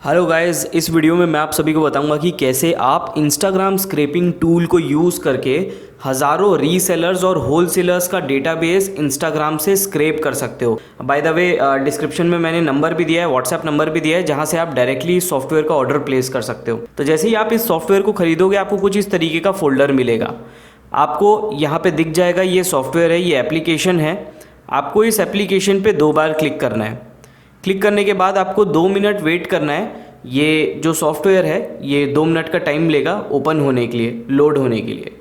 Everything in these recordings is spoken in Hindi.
हेलो गाइस, इस वीडियो में मैं आप सभी को बताऊंगा कि कैसे आप इंस्टाग्राम स्क्रैपिंग टूल को यूज़ करके हज़ारों रीसेलर्स और होलसेलर्स का डेटाबेस इंस्टाग्राम से स्क्रैप कर सकते हो। बाय द वे, डिस्क्रिप्शन में मैंने नंबर भी दिया है, व्हाट्सएप नंबर भी दिया है, जहां से आप डायरेक्टली इस सॉफ्टवेयर का ऑर्डर प्लेस कर सकते हो। तो जैसे ही आप इस सॉफ्टवेयर को खरीदोगे आपको कुछ इस तरीके का फोल्डर मिलेगा। आपको यहाँ पर दिख जाएगा ये सॉफ्टवेयर है, ये एप्लीकेशन है। आपको इस एप्लीकेशन पर 2 बार क्लिक करना है। क्लिक करने के बाद आपको 2 मिनट वेट करना है। ये जो सॉफ्टवेयर है ये 2 मिनट का टाइम लेगा ओपन होने के लिए, लोड होने के लिए।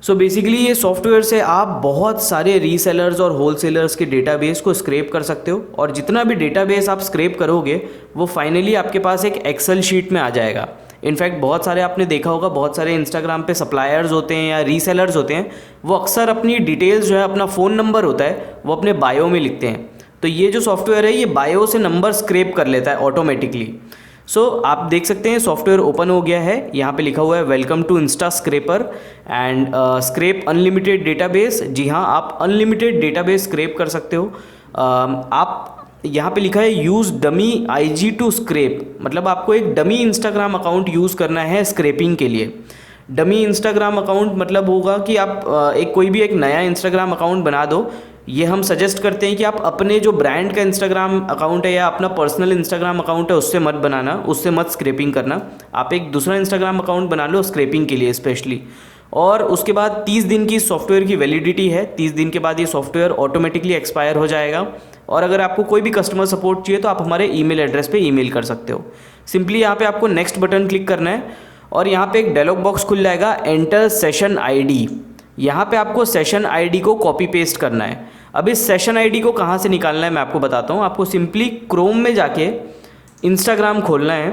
सो बेसिकली ये सॉफ्टवेयर से आप बहुत सारे रीसेलर्स और होलसेलर्स के डेटाबेस को स्क्रैप कर सकते हो, और जितना भी डेटाबेस आप स्क्रैप करोगे वो फाइनली आपके पास एक एक्सेल शीट में आ जाएगा। इनफैक्ट बहुत सारे आपने देखा होगा, बहुत सारे इंस्टाग्राम पे सप्लायर्स होते हैं या रीसेलर्स होते हैं, वो अक्सर अपनी डिटेल्स जो है, अपना फ़ोन नंबर होता है, वो अपने बायो में लिखते हैं। तो ये जो सॉफ्टवेयर है ये बायो से नंबर स्क्रैप कर लेता है ऑटोमेटिकली। सो आप देख सकते हैं सॉफ्टवेयर ओपन हो गया है। यहाँ पे लिखा हुआ है welcome to insta scraper and scrap unlimited database. जी हाँ, आप अनलिमिटेड डेटाबेस स्क्रैप कर सकते हो। आप यहाँ पे लिखा है use dummy IG to scrape, मतलब आपको एक डमी इंस्टाग्राम अकाउंट यूज़ करना है स्क्रैपिंग के लिए। डमी इंस्टाग्राम अकाउंट मतलब होगा कि आप कोई भी एक नया इंस्टाग्राम अकाउंट बना दो। ये हम सजेस्ट करते हैं कि आप अपने जो ब्रांड का इंस्टाग्राम अकाउंट है या अपना पर्सनल इंस्टाग्राम अकाउंट है उससे मत बनाना, उससे मत स्क्रैपिंग करना। आप एक दूसरा इंस्टाग्राम अकाउंट बना लो स्क्रैपिंग के लिए स्पेशली। और उसके बाद 30 दिन की सॉफ्टवेयर की वैलिडिटी है। 30 दिन के बाद ये सॉफ्टवेयर ऑटोमेटिकली एक्सपायर हो जाएगा। और अगर आपको कोई भी कस्टमर सपोर्ट चाहिए तो आप हमारे ईमेल एड्रेस पे ईमेल कर सकते हो। सिंपली यहाँ पे आपको नेक्स्ट बटन क्लिक करना है और यहाँ पे एक डायलॉग बॉक्स खुल जाएगा, एंटर सेशन ID। यहाँ पे आपको सेशन ID को कॉपी पेस्ट करना है। अब इस सेशन ID को कहाँ से निकालना है मैं आपको बताता हूँ। आपको सिंपली क्रोम में जाके इंस्टाग्राम खोलना है।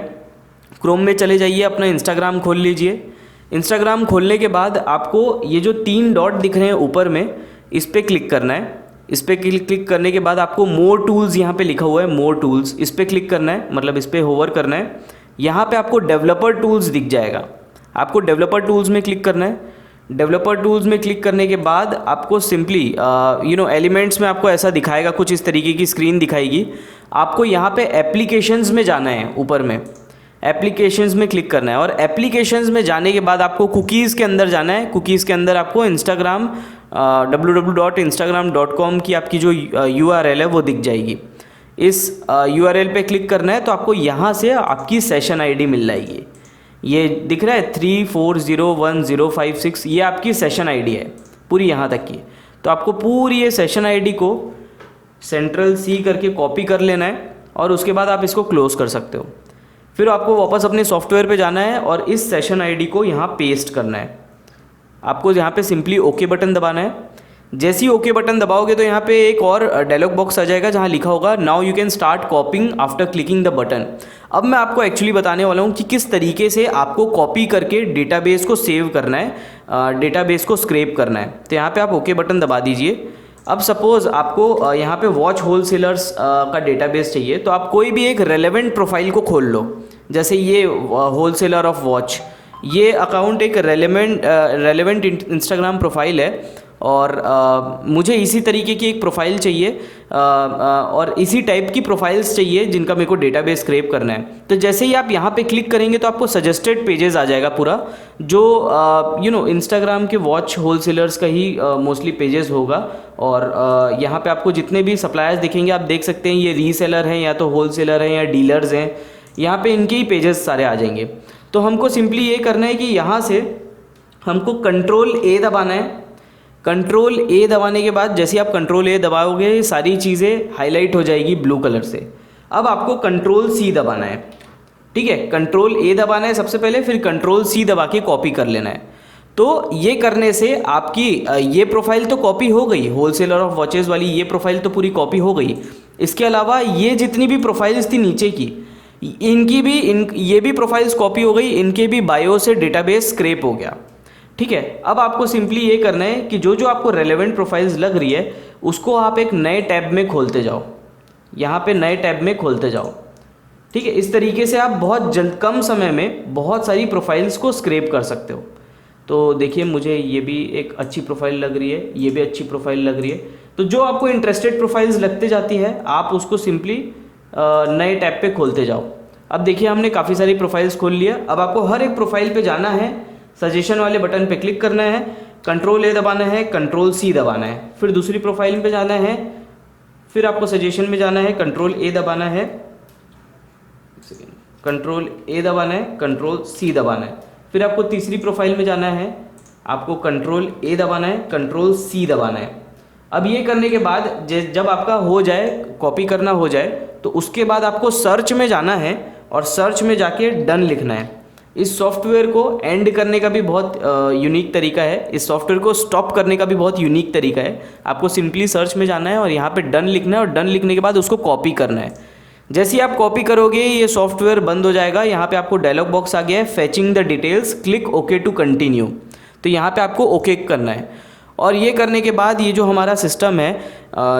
क्रोम में चले जाइए, अपना इंस्टाग्राम खोल लीजिए। इंस्टाग्राम खोलने के बाद आपको ये जो 3 डॉट दिख रहे हैं ऊपर में, इस पर क्लिक करना है। इस पर क्लिक करने के बाद आपको मोर टूल्स यहाँ पे लिखा हुआ है, मोर टूल्स, इस पर क्लिक करना है, मतलब इस पर होवर करना है। यहाँ पे आपको डेवलपर टूल्स दिख जाएगा, आपको डेवलपर टूल्स में क्लिक करना है। डेवलपर टूल्स में क्लिक करने के बाद आपको सिंपली एलिमेंट्स में आपको ऐसा दिखाएगा, कुछ इस तरीके की स्क्रीन दिखाएगी। आपको यहाँ पे एप्लीकेशंस में जाना है, ऊपर में एप्लीकेशंस में क्लिक करना है। और एप्लीकेशंस में जाने के बाद आपको कुकीज़ के अंदर जाना है। कुकीज़ के अंदर आपको इंस्टाग्राम www.instagram.com की आपकी जो URL है वो दिख जाएगी। इस URL पे क्लिक करना है तो आपको यहाँ से आपकी सेशन ID मिल जाएगी। ये दिख रहा है 3401056, ये आपकी सेशन ID है पूरी यहाँ तक की। तो आपको पूरी ये सेशन ID को Ctrl+C करके कॉपी कर लेना है और उसके बाद आप इसको क्लोज़ कर सकते हो। फिर आपको वापस अपने सॉफ्टवेयर पे जाना है और इस सेशन ID को यहाँ पेस्ट करना है। आपको यहाँ पे सिंपली ओके बटन दबाना है। जैसे ही ओके बटन दबाओगे तो यहाँ पे एक और डायलॉग बॉक्स आ जाएगा जहाँ लिखा होगा now you can start कॉपिंग after clicking the button. अब मैं आपको एक्चुअली बताने वाला हूँ कि किस तरीके से आपको कॉपी करके डेटाबेस को सेव करना है, डेटाबेस को स्क्रैप करना है। तो यहाँ पे आप ओके बटन दबा दीजिए। अब सपोज़ आपको यहाँ पे वॉच होलसेलर्स का डेटाबेस चाहिए, तो आप कोई भी एक रेलेवेंट प्रोफाइल को खोल लो। जैसे ये होलसेलर ऑफ वॉच, ये अकाउंट एक रेलेवेंट इंस्टाग्राम प्रोफाइल है और मुझे इसी तरीके की एक प्रोफाइल चाहिए और इसी टाइप की प्रोफाइल्स चाहिए जिनका मेरे को डेटाबेस स्क्रैप करना है। तो जैसे ही आप यहाँ पे क्लिक करेंगे तो आपको सजेस्टेड पेजेस आ जाएगा पूरा, जो इंस्टाग्राम के वॉच होलसेलर्स का ही मोस्टली पेजेस होगा। और यहाँ पे आपको जितने भी सप्लायर्स दिखेंगे आप देख सकते हैं, ये रीसेलर हैं या तो होलसेलर हैं या डीलर्स हैं, यहाँ पे इनके ही पेजेस सारे आ जाएंगे। तो हमको सिंपली ये करना है कि यहाँ से हमको Ctrl+A दबाना है। Ctrl+A दबाने के बाद जैसे आप Ctrl+A दबाओगे ये सारी चीज़ें हाईलाइट हो जाएगी ब्लू कलर से। अब आपको Ctrl+C दबाना है, ठीक है। Ctrl+A दबाना है सबसे पहले, फिर Ctrl+C दबा के कॉपी कर लेना है। तो ये करने से आपकी ये प्रोफाइल तो कॉपी हो गई, होलसेलर ऑफ वॉचेस वाली ये प्रोफाइल तो पूरी कॉपी हो गई। इसके अलावा ये जितनी भी प्रोफाइल्स थी नीचे की, इनकी भी ये भी प्रोफाइल्स कॉपी हो गई, इनके भी बायो से डेटाबेस स्क्रैप हो गया, ठीक है। अब आपको सिंपली ये करना है कि जो जो आपको रेलेवेंट प्रोफाइल्स लग रही है उसको आप एक नए टैब में खोलते जाओ, यहाँ पे नए टैब में खोलते जाओ, ठीक है। इस तरीके से आप बहुत जल्द कम समय में बहुत सारी प्रोफाइल्स को स्क्रैप कर सकते हो। तो देखिए मुझे ये भी एक अच्छी प्रोफाइल लग रही है, ये भी अच्छी प्रोफाइल लग रही है। तो जो आपको इंटरेस्टेड प्रोफाइल्स लगते जाती है आप उसको सिंपली नए टैब पे खोलते जाओ। अब देखिए हमने काफ़ी सारी प्रोफाइल्स खोल लिया। अब आपको हर एक प्रोफाइल पे जाना है, सजेशन वाले बटन पे क्लिक करना है, कंट्रोल ए दबाना है, कंट्रोल सी दबाना है, फिर दूसरी प्रोफाइल पे जाना है, फिर आपको सजेशन में जाना है, कंट्रोल ए दबाना है, कंट्रोल ए दबाना है, कंट्रोल सी दबाना है, फिर आपको तीसरी प्रोफाइल में जाना है, आपको कंट्रोल ए दबाना है, कंट्रोल सी दबाना है। अब ये करने के बाद जब आपका हो जाए, कॉपी करना हो जाए, तो उसके बाद आपको सर्च में जाना है और सर्च में जाके डन लिखना है। इस सॉफ्टवेयर को एंड करने का भी बहुत यूनिक तरीका है, इस सॉफ्टवेयर को स्टॉप करने का भी बहुत यूनिक तरीका है। आपको सिंपली सर्च में जाना है और यहाँ पे डन लिखना है और डन लिखने के बाद उसको कॉपी करना है। जैसे ही आप कॉपी करोगे ये सॉफ्टवेयर बंद हो जाएगा। यहाँ पे आपको डायलॉग बॉक्स आ गया है, fetching the details, click okay to continue. तो यहाँ पे आपको ओके करना है और ये करने के बाद ये जो हमारा सिस्टम है,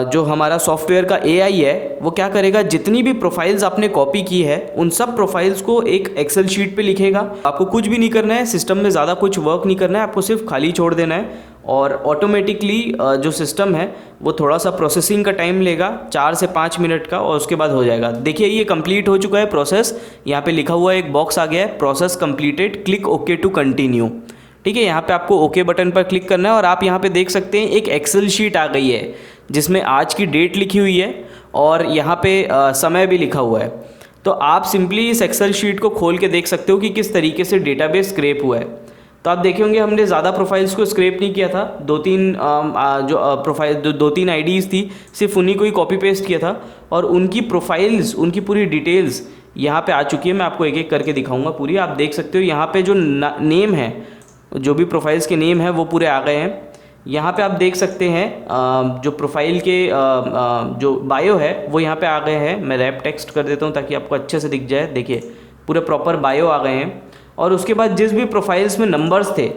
जो हमारा सॉफ्टवेयर का एआई है, वो क्या करेगा, जितनी भी प्रोफाइल्स आपने कॉपी की है उन सब प्रोफाइल्स को एक एक्सेल शीट पे लिखेगा। आपको कुछ भी नहीं करना है, सिस्टम में ज़्यादा कुछ वर्क नहीं करना है, आपको सिर्फ खाली छोड़ देना है और ऑटोमेटिकली जो सिस्टम है वो थोड़ा सा प्रोसेसिंग का टाइम लेगा, 4 से 5 मिनट का, और उसके बाद हो जाएगा। देखिए ये कंप्लीट हो चुका है प्रोसेस। यहाँ पे लिखा हुआ एक बॉक्स आ गया है, process completed, click okay to continue. ठीक है, यहाँ पे आपको ओके बटन पर क्लिक करना है और आप यहाँ पे देख सकते हैं एक एक्सेल शीट आ गई है जिसमें आज की डेट लिखी हुई है और यहाँ पे समय भी लिखा हुआ है। तो आप सिंपली इस एक्सेल शीट को खोल के देख सकते हो कि किस तरीके से डेटाबेस स्क्रैप हुआ है। तो आप देखे होंगे हमने ज़्यादा प्रोफाइल्स को स्क्रैप नहीं किया था, दो तीन आईडीज़ थी, सिर्फ उन्हीं को ही कॉपी पेस्ट किया था और उनकी प्रोफाइल्स, उनकी पूरी डिटेल्स यहाँ पे आ चुकी है। मैं आपको एक एक करके दिखाऊंगा पूरी। आप देख सकते हो यहाँ पे जो नेम है, जो भी प्रोफाइल्स के नेम है वो पूरे आ गए हैं। यहाँ पे आप देख सकते हैं जो प्रोफाइल के जो बायो है वो यहाँ पे आ गए हैं। मैं रैप टेक्स्ट कर देता हूँ ताकि आपको अच्छे से दिख जाए। देखिए पूरे प्रॉपर बायो आ गए हैं और उसके बाद जिस भी प्रोफाइल्स में नंबर्स थे,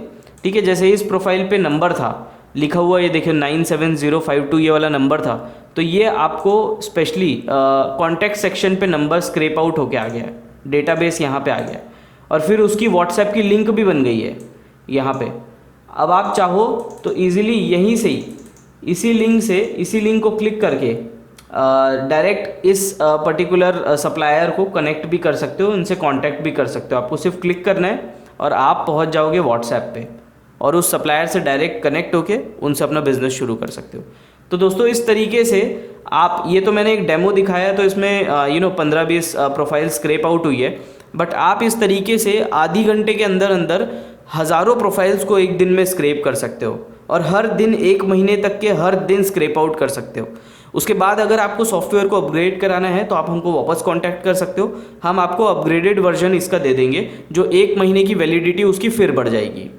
ठीक है, जैसे इस प्रोफाइल पे नंबर था लिखा हुआ, ये देखिए 97052 ये वाला नंबर था, तो ये आपको स्पेशली कॉन्टैक्ट सेक्शन पे नंबर स्क्रैप आउट होके आ गया है, डेटाबेस यहाँ पे आ गया और फिर उसकी व्हाट्सएप की लिंक भी बन गई है यहाँ पे। अब आप चाहो तो इजीली यहीं से ही इसी लिंक को क्लिक करके डायरेक्ट इस पर्टिकुलर सप्लायर को कनेक्ट भी कर सकते हो, इनसे कांटेक्ट भी कर सकते हो। आपको सिर्फ क्लिक करना है और आप पहुंच जाओगे व्हाट्सएप पे और उस सप्लायर से डायरेक्ट कनेक्ट होके उनसे अपना बिजनेस शुरू कर सकते हो। तो दोस्तों इस तरीके से आप, ये तो मैंने एक डेमो दिखाया तो इसमें 15-20 प्रोफाइल स्क्रैप आउट हुई है, बट आप इस तरीके से आधी घंटे के अंदर अंदर हज़ारों प्रोफाइल्स को एक दिन में स्क्रैप कर सकते हो और हर दिन 1 महीने तक के हर दिन स्क्रैप आउट कर सकते हो। उसके बाद अगर आपको सॉफ्टवेयर को अपग्रेड कराना है तो आप हमको वापस कांटेक्ट कर सकते हो, हम आपको अपग्रेडेड वर्जन इसका दे देंगे जो 1 महीने की वैलिडिटी उसकी फिर बढ़ जाएगी।